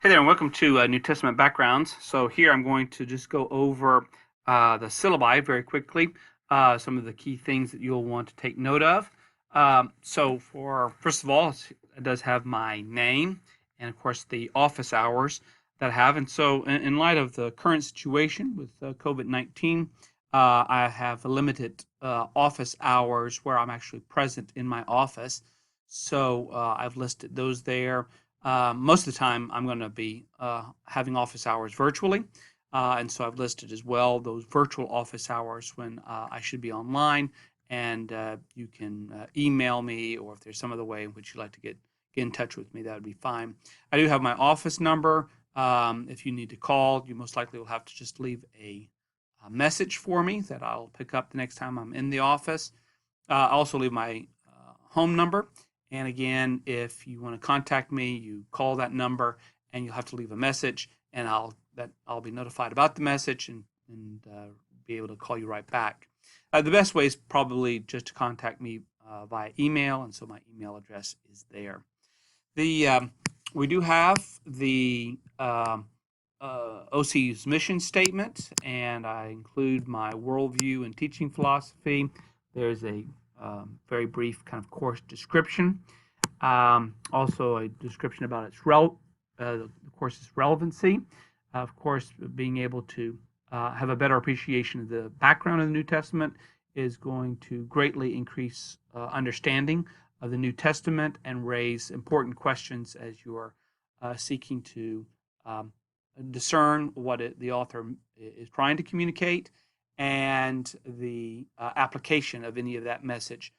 Hey there, and welcome to New Testament Backgrounds. So here I'm going to just go over the syllabi very quickly, some of the key things that you'll want to take note of. So first of all, it does have my name and of course the office hours that I have. And so in light of the current situation with COVID-19, I have limited office hours where I'm actually present in my office. So I've listed those there. Most of the time, I'm going to be having office hours virtually. And so I've listed as well those virtual office hours when I should be online. And you can email me, or if there's some other way in which you'd like to get in touch with me, that would be fine. I do have my office number. If you need to call, you most likely will have to just leave a message for me that I'll pick up the next time I'm in the office. I also leave my home number. And again, if you want to contact me, you call that number and you'll have to leave a message, and I'll be notified about the message and be able to call you right back. The best way is probably just to contact me via email, and so my email address is there. We do have the OCU's mission statement, and I include my worldview and teaching philosophy. There's a very brief kind of course description. Also a description about the course's relevancy. Of course, being able to have a better appreciation of the background of the New Testament is going to greatly increase understanding of the New Testament and raise important questions as you're seeking to discern what the author is trying to communicate and the application of any of that message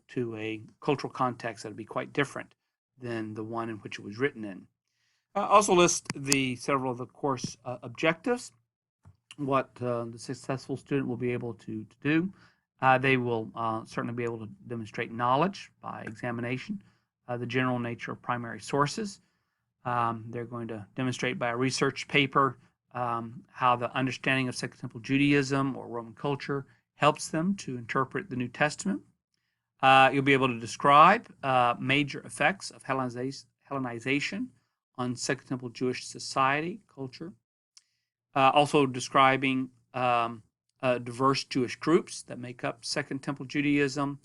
to a cultural context that would be quite different than the one in which it was written in. Also list several of the course objectives, what the successful student will be able to do. They will certainly be able to demonstrate knowledge by examination, the general nature of primary sources. They're going to demonstrate by a research paper how the understanding of Second Temple Judaism or Roman culture helps them to interpret the New Testament. You'll be able to describe major effects of Hellenization on Second Temple Jewish society, culture. Also describing diverse Jewish groups that make up Second Temple Judaism,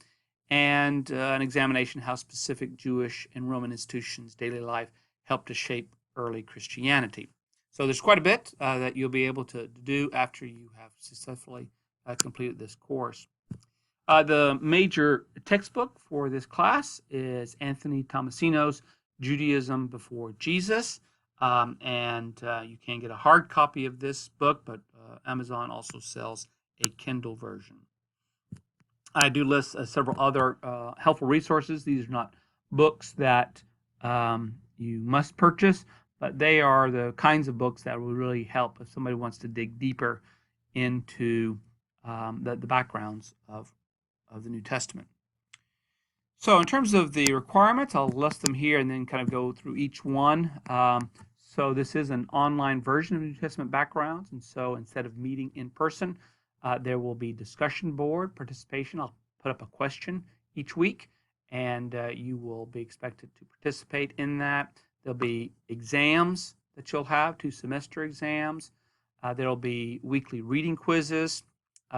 and an examination how specific Jewish and Roman institutions' daily life helped to shape early Christianity. So there's quite a bit that you'll be able to do after you have successfully completed this course. The major textbook for this class is Anthony Tomasino's Judaism Before Jesus. And you can get a hard copy of this book, but Amazon also sells a Kindle version. I do list several other helpful resources. These are not books that you must purchase, but they are the kinds of books that will really help if somebody wants to dig deeper into the backgrounds of the New Testament. So in terms of the requirements, I'll list them here and then kind of go through each one. So this is an online version of New Testament Backgrounds, and so instead of meeting in person, there will be discussion board participation. I'll put up a question each week, and you will be expected to participate in that. There'll be exams that you'll have, 2 semester exams. There'll be weekly reading quizzes.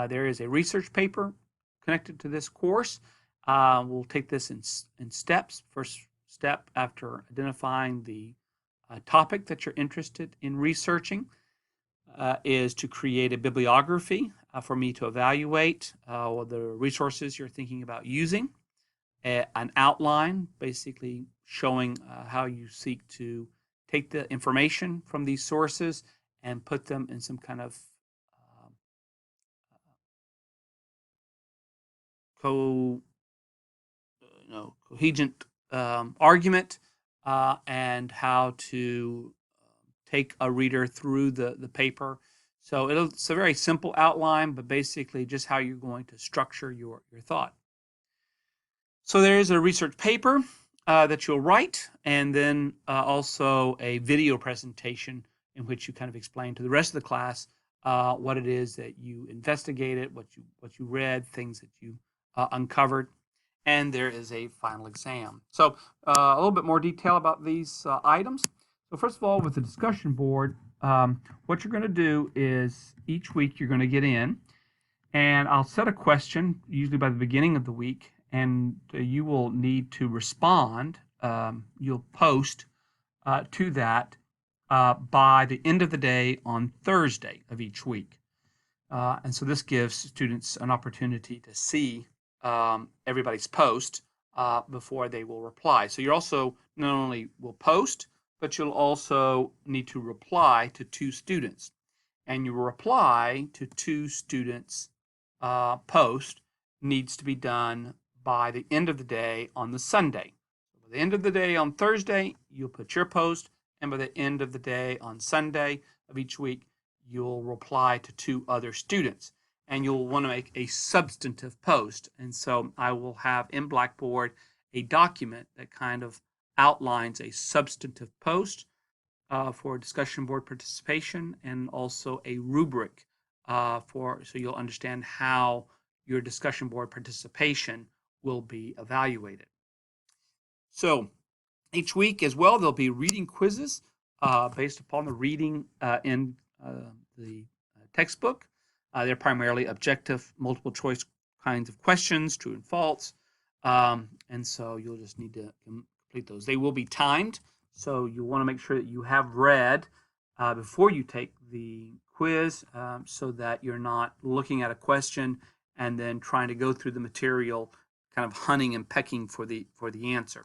There is a research paper connected to this course. We'll take this in steps. First step, after identifying the topic that you're interested in researching, is to create a bibliography for me to evaluate the resources you're thinking about using, an outline basically showing how you seek to take the information from these sources and put them in some kind of coherent argument, and how to take a reader through the paper. So it's a very simple outline, but basically just how you're going to structure your thought. So there is a research paper that you'll write, and then also a video presentation in which you kind of explain to the rest of the class what it is that you investigated, what you read, things that you uncovered, and there is a final exam. So a little bit more detail about these items. So first of all, with the discussion board, what you're going to do is each week you're going to get in, and I'll set a question, usually by the beginning of the week, and you will need to respond. You'll post to that by the end of the day on Thursday of each week. And so this gives students an opportunity to see everybody's post before they will reply. So you're also not only will post, but you'll also need to reply to 2 students. And your reply to 2 students' post needs to be done by the end of the day on the Sunday. So by the end of the day on Thursday, you'll put your post, and by the end of the day on Sunday of each week, you'll reply to 2 other students. And you'll want to make a substantive post. And so I will have in Blackboard a document that kind of outlines a substantive post for discussion board participation, and also a rubric so you'll understand how your discussion board participation will be evaluated. So each week as well, there'll be reading quizzes based upon the reading in the textbook. They're primarily objective, multiple choice kinds of questions, true and false. And so you'll just need to complete those. They will be timed, so you want to make sure that you have read before you take the quiz, so that you're not looking at a question and then trying to go through the material, kind of hunting and pecking for the answer.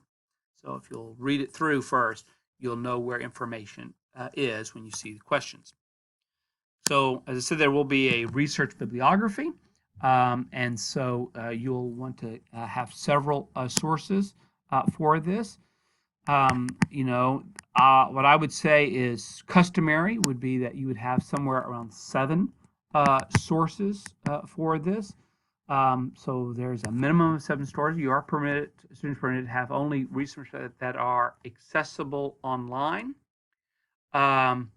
So if you'll read it through first, you'll know where information is when you see the questions. So as I said, there will be a research bibliography, and so you'll want to have several sources for this. What I would say is customary would be that you would have somewhere around 7 sources for this. So there's a minimum of 7 sources. You are permitted, students permitted to have only resources that are accessible online, and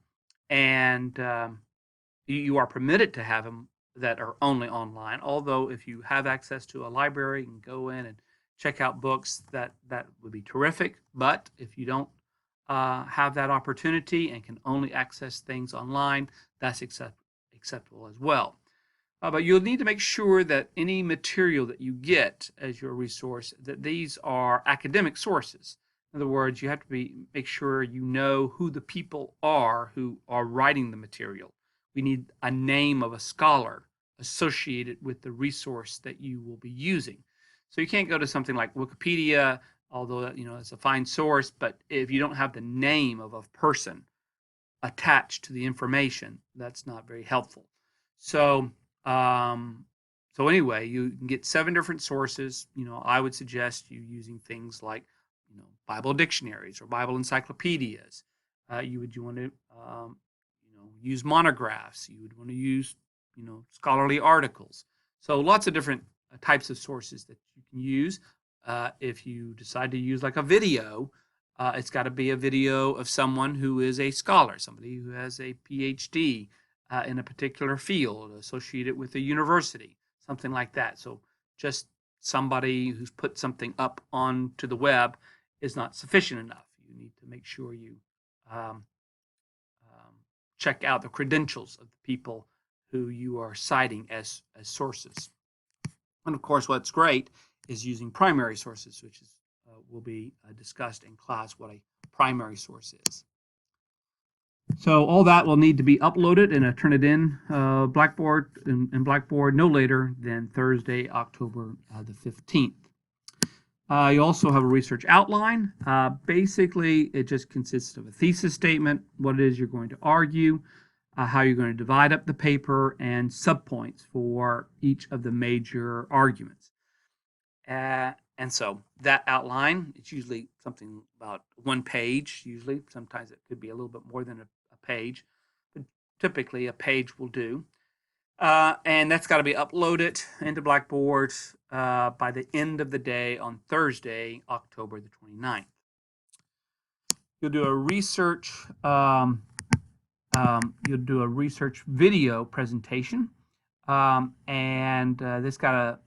you are permitted to have them that are only online. Although if you have access to a library and go in and check out books, that would be terrific. But if you don't have that opportunity and can only access things online, that's acceptable as well. But you'll need to make sure that any material that you get as your resource, that these are academic sources. In other words, you have to make sure you know who the people are who are writing the material. We need a name of a scholar associated with the resource that you will be using. So you can't go to something like Wikipedia, although it's a fine source, but if you don't have the name of a person attached to the information, that's not very helpful. So anyway, you can get 7 different sources. I would suggest you using things like Bible dictionaries or Bible encyclopedias. You would want to use monographs. You would want to use scholarly articles. So lots of different types of sources that you can use. If you decide to use like a video, it's got to be a video of someone who is a scholar, somebody who has a PhD in a particular field associated with a university, something like that. So just somebody who's put something up onto the web is not sufficient enough. You need to make sure you check out the credentials of the people who you are citing as sources. And of course, what's great is using primary sources, which will be discussed in class what a primary source is. So all that will need to be uploaded and turn it in Blackboard no later than Thursday, October the 15th. You also have a research outline. Basically, it just consists of a thesis statement, what it is you're going to argue, how you're going to divide up the paper, and subpoints for each of the major arguments. And so that outline, it's usually something about 1 page, usually. Sometimes it could be a little bit more than a page, but typically a page will do. And that's got to be uploaded into Blackboard by the end of the day on Thursday, October the 29th. You'll do a research video presentation, and this got to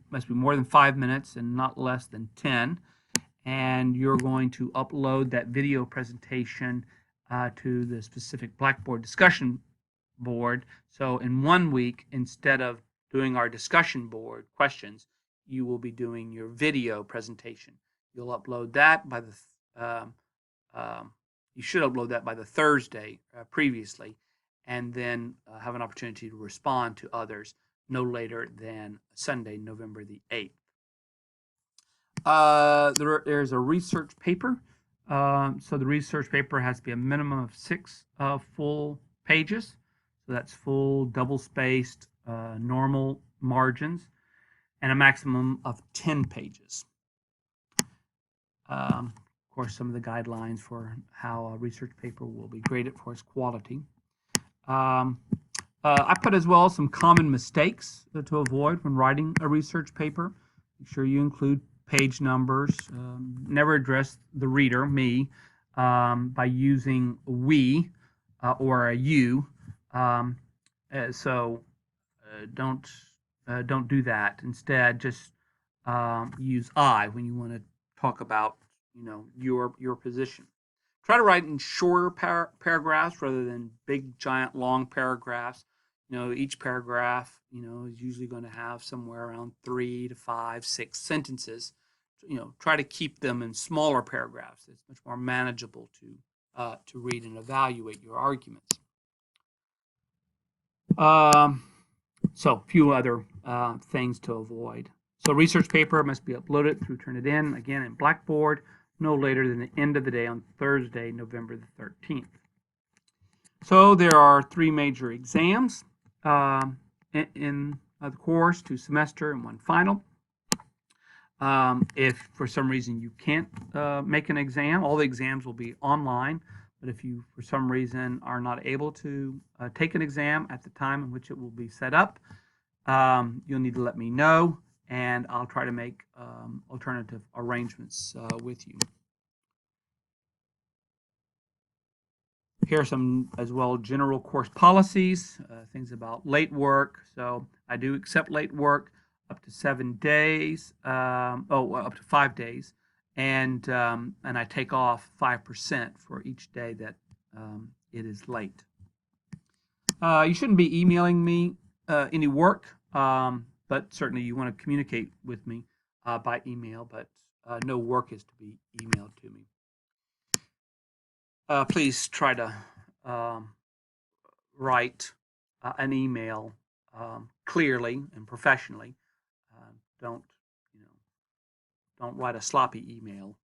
must be more than 5 minutes and not less than 10. and you're going to upload that video presentation to the specific Blackboard discussion board. So in 1 week, instead of doing our discussion board questions, you will be doing your video presentation. You'll upload that by the um, um, you should upload that by the Thursday previously, and then have an opportunity to respond to others no later than Sunday, November the 8th. There's a research paper. So the research paper has to be a minimum of 6 full pages. So that's full, double-spaced, normal margins, and a maximum of 10 pages. Of course, some of the guidelines for how a research paper will be graded for its quality. I put as well some common mistakes to avoid when writing a research paper. Make sure you include page numbers. Never address the reader, me, by using we or a you. So don't do that. Instead, just use I when you want to talk about your position. Try to write in shorter paragraphs rather than big giant long paragraphs. Each paragraph is usually going to have somewhere around 3 to 5, 6 sentences. Try to keep them in smaller paragraphs. It's much more manageable to read and evaluate your arguments. So a few other things to avoid. So research paper must be uploaded through Turnitin, again in Blackboard, no later than the end of the day on Thursday, November the 13th. So there are 3 major exams in the course, 2 semester and 1 final. If for some reason you can't make an exam, all the exams will be online. But if you, for some reason, are not able to take an exam at the time in which it will be set up, you'll need to let me know, and I'll try to make alternative arrangements with you. Here are some, as well, general course policies, things about late work. So I do accept late work up to 7 days, up to 5 days, and I take off 5% for each day that it is late. You shouldn't be emailing me any work, but certainly you want to communicate with me by email, but no work is to be emailed to me. Please try to write an email clearly and professionally. Don't write a sloppy email.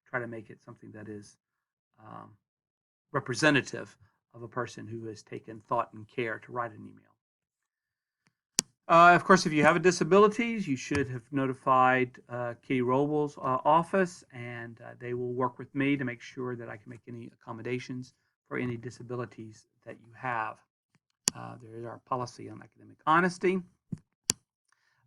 Try to make it something that is representative of a person who has taken thought and care to write an email. Of course, if you have a disability, you should have notified Katie Robles' office, and they will work with me to make sure that I can make any accommodations for any disabilities that you have. There is our policy on academic honesty.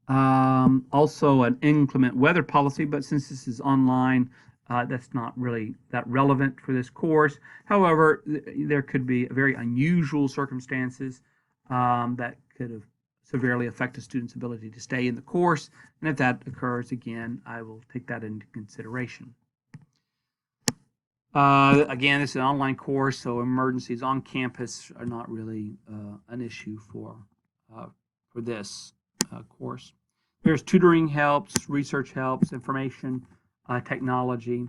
Also an inclement weather policy, but since this is online, that's not really that relevant for this course. However, there could be very unusual circumstances that could have severely affect a student's ability to stay in the course, and if that occurs, again, I will take that into consideration. Again, this is an online course, so emergencies on campus are not really an issue for this course. There's tutoring helps, research helps, information technology.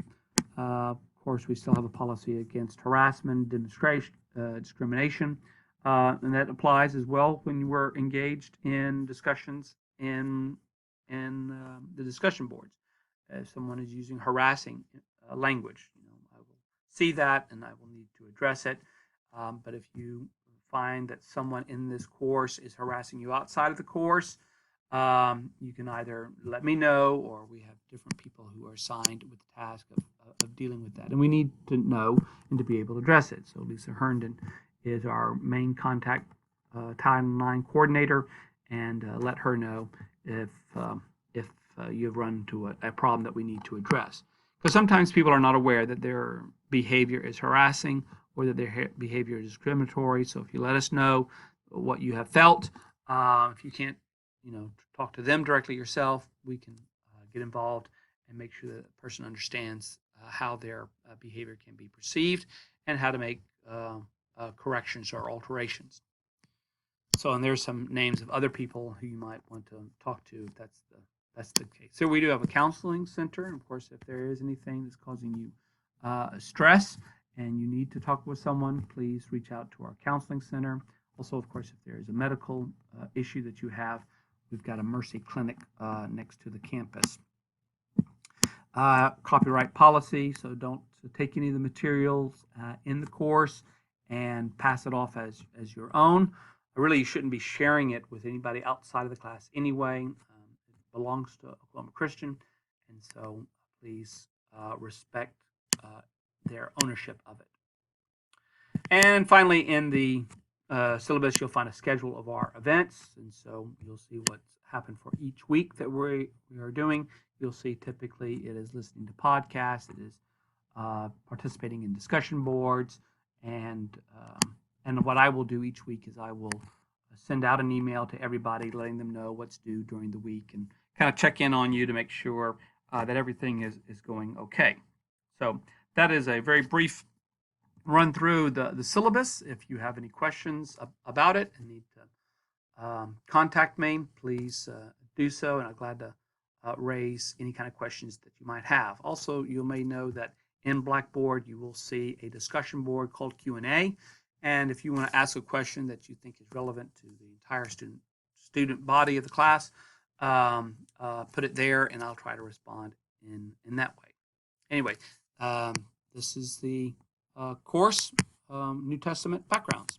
Of course, we still have a policy against harassment, discrimination, and that applies as well when you were engaged in discussions in the discussion boards. If someone is using harassing language, I will see that and I will need to address it. But if you find that someone in this course is harassing you outside of the course, you can either let me know, or we have different people who are assigned with the task of dealing with that. And we need to know and to be able to address it. So Lisa Herndon is our main contact Title IX coordinator, and let her know if you've run into a problem that we need to address. Because sometimes people are not aware that their behavior is harassing or that their behavior is discriminatory. So if you let us know what you have felt, if you can't talk to them directly yourself, we can get involved and make sure that the person understands how their behavior can be perceived and how to make corrections or alterations. So, and there's some names of other people who you might want to talk to if that's the case. So we do have a counseling center, and of course, if there is anything that's causing you stress and you need to talk with someone, please reach out to our counseling center. Also, of course, if there is a medical issue that you have, we've got a Mercy clinic next to the campus. Copyright policy, so don't take any of the materials in the course and pass it off as your own. Really, you shouldn't be sharing it with anybody outside of the class anyway. It belongs to Oklahoma Christian, and so please respect their ownership of it. And finally, in the syllabus, you'll find a schedule of our events, and so you'll see what's happened for each week that we are doing. You'll see typically it is listening to podcasts, it is participating in discussion boards, and what I will do each week is I will send out an email to everybody letting them know what's due during the week and kind of check in on you to make sure that everything is going okay. So that is a very brief run through the syllabus. If you have any questions about it and need to contact me, please do so, and I'm glad to raise any kind of questions that you might have. Also, you may know that in Blackboard you will see a discussion board called Q&A, and if you want to ask a question that you think is relevant to the entire student body of the class, put it there, and I'll try to respond in that way. Anyway, this is the course, New Testament Backgrounds.